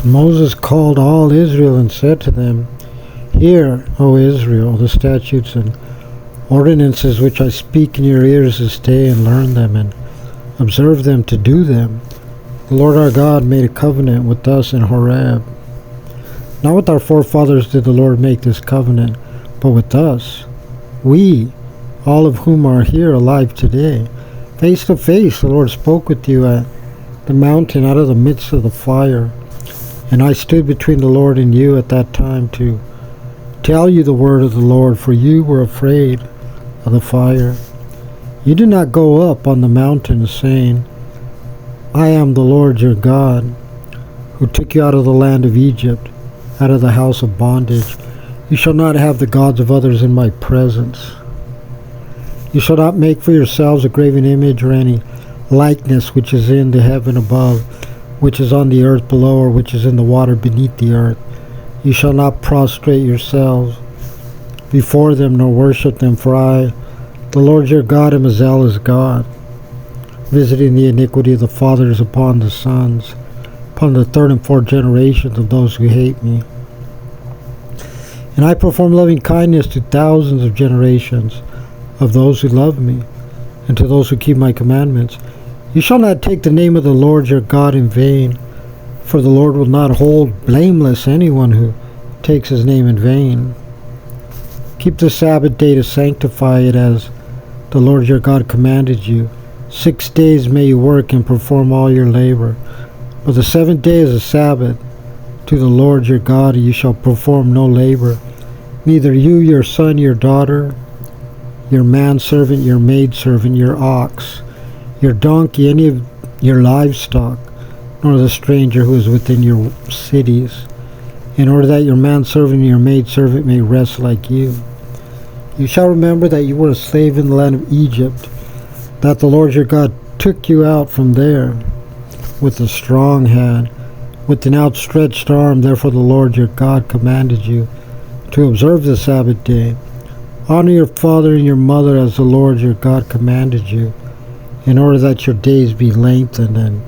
Moses called all Israel and said to them, Hear, O Israel, the statutes and ordinances which I speak in your ears this day, and learn them and observe them to do them. The Lord our God made a covenant with us in Horeb. Not with our forefathers did the Lord make this covenant, but with us, we, all of whom are here alive today. Face to face the Lord spoke with you at the mountain out of the midst of the fire. And I stood between the Lord and you at that time to tell you the word of the Lord, for you were afraid of the fire. You did not go up on the mountain, saying, I am the Lord your God, who took you out of the land of Egypt, out of the house of bondage. You shall not have the gods of others in my presence. You shall not make for yourselves a graven image or any likeness which is in the heaven above, which is on the earth below, or which is in the water beneath the earth. You shall not prostrate yourselves before them, nor worship them, for I, the Lord your God, am a zealous God, visiting the iniquity of the fathers upon the sons, upon the third and fourth generations of those who hate me. And I perform loving kindness to thousands of generations of those who love me, and to those who keep my commandments. You shall not take the name of the Lord your God in vain, for the Lord will not hold blameless anyone who takes his name in vain. Keep the Sabbath day to sanctify it, as the Lord your God commanded you. 6 days may you work and perform all your labor, but the seventh day is a Sabbath to the Lord your God, and you shall perform no labor, neither you, your son, your daughter, your manservant, your maidservant, your ox, your donkey, any of your livestock, nor the stranger who is within your cities, in order that your manservant and your maidservant may rest like you. You shall remember that you were a slave in the land of Egypt, that the Lord your God took you out from there with a strong hand, with an outstretched arm. Therefore the Lord your God commanded you to observe the Sabbath day. Honor your father and your mother as the Lord your God commanded you, in order that your days be lengthened, and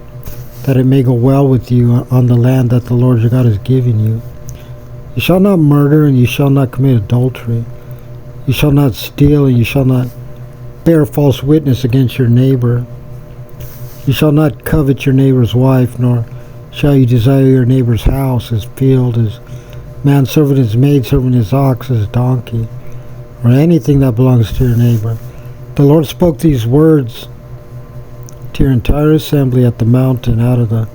that it may go well with you on the land that the Lord your God has given you. You shall not murder, and you shall not commit adultery. You shall not steal, and you shall not bear false witness against your neighbor. You shall not covet your neighbor's wife, nor shall you desire your neighbor's house, his field, his manservant, his maidservant, his ox, his donkey, or anything that belongs to your neighbor. The Lord spoke these words to your entire assembly at the mountain, out of the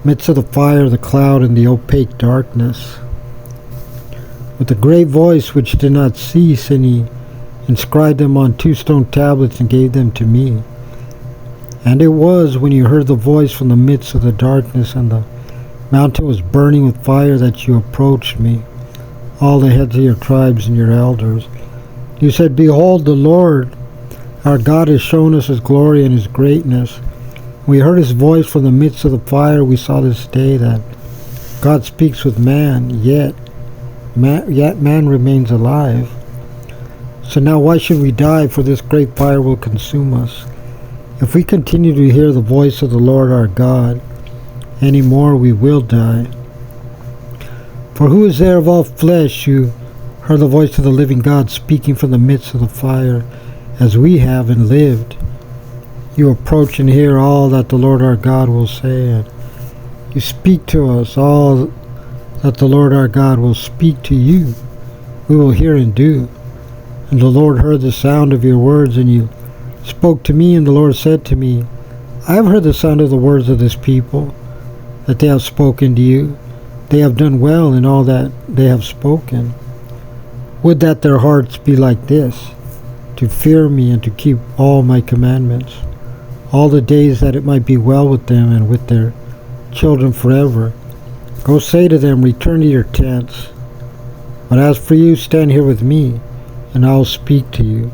midst of the fire, the cloud, and the opaque darkness, with a great voice which did not cease, and he inscribed them on 2 stone tablets and gave them to me. And it was when you heard the voice from the midst of the darkness, and the mountain was burning with fire, that you approached me, all the heads of your tribes and your elders. You said, Behold, the Lord our God has shown us his glory and his greatness. We heard his voice from the midst of the fire. We saw this day that God speaks with man, yet man remains alive. So now why should we die? For this great fire will consume us. If we continue to hear the voice of the Lord our God any more, we will die. For who is there of all flesh who heard the voice of the living God speaking from the midst of the fire, as we have, and lived? You approach and hear all that the Lord our God will say, and you speak to us all that the Lord our God will speak to you. We will hear and do. And the Lord heard the sound of your words, and you spoke to me, and the Lord said to me, I have heard the sound of the words of this people, that they have spoken to you. They have done well in all that they have spoken. Would that their hearts be like this, to fear me and to keep all my commandments, all the days that it might be well with them and with their children forever. Go say to them, Return to your tents. But as for you, stand here with me, and I will speak to you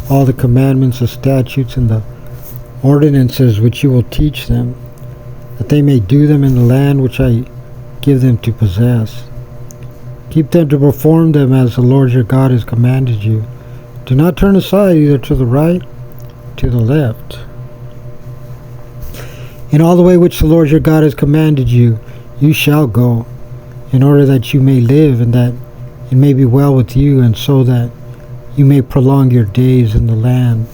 all the commandments, the statutes, and the ordinances which you will teach them, that they may do them in the land which I give them to possess. Keep them to perform them as the Lord your God has commanded you. Do not turn aside either to the right, to the left. In all the way which the Lord your God has commanded you, you shall go, in order that you may live, and that it may be well with you, and so that you may prolong your days in the land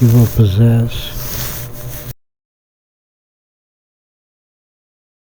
you will possess.